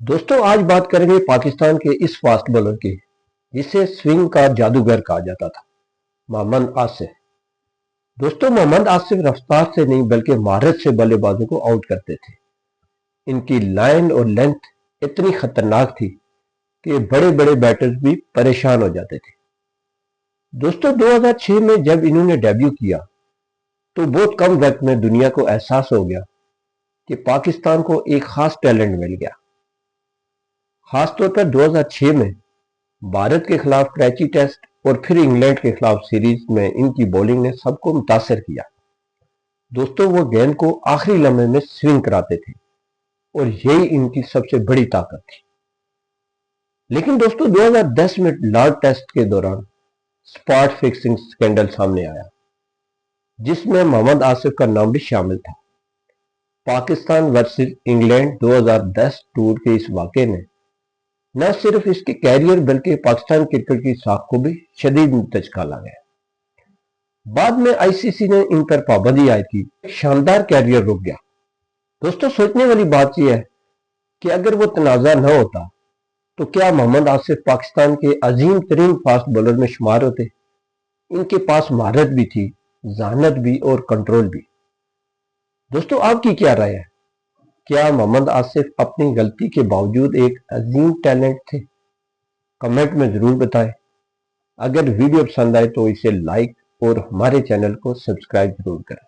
दोस्तों आज बात करेंगे पाकिस्तान के इस फास्ट बॉलर की जिसे स्विंग का जादूगर कहा जाता था, मोहम्मद आसिफ। दोस्तों मोहम्मद आसिफ रफ्तार से नहीं बल्कि महारत से बल्लेबाजों को आउट करते थे। इनकी लाइन और लेंथ इतनी खतरनाक थी कि बड़े बड़े बैटर्स भी परेशान हो जाते थे। दोस्तों 2006 में जब इन्होंने डेब्यू किया तो बहुत कम वक्त में दुनिया को एहसास हो गया कि पाकिस्तान को एक खास टैलेंट मिल गया। खासतौर पर 2006 में भारत के खिलाफ कराची टेस्ट और फिर इंग्लैंड के खिलाफ सीरीज में इनकी बॉलिंग ने सबको मुतासर किया। दोस्तों वो गेंद को आखिरी लम्हे में स्विंग कराते थे और यही इनकी सबसे बड़ी ताकत थी। लेकिन दोस्तों 2010 में लॉर्ड टेस्ट के दौरान स्पॉट फिक्सिंग स्कैंडल सामने आया जिसमें मोहम्मद आसिफ का नाम भी शामिल था। पाकिस्तान वर्सेस इंग्लैंड 2010 टूर के इस वाक़े ने न सिर्फ इसके कैरियर बल्कि पाकिस्तान क्रिकेट की साख को भी शदीद दचका लगा। बाद में आईसीसी ने इन पर पाबंदी आयद की, शानदार कैरियर रुक गया। दोस्तों सोचने वाली बात यह है कि अगर वो तनाज़ा न होता तो क्या मोहम्मद आसिफ पाकिस्तान के अजीम तरीन फास्ट बॉलर में शुमार होते। इनके पास महारत भी थी, जहानत भी और कंट्रोल भी। दोस्तों आपकी क्या राय है? क्या मोहम्मद आसिफ अपनी गलती के बावजूद एक अजीम टैलेंट थे? कमेंट में जरूर बताएं। अगर वीडियो पसंद आए तो इसे लाइक और हमारे चैनल को सब्सक्राइब जरूर करें।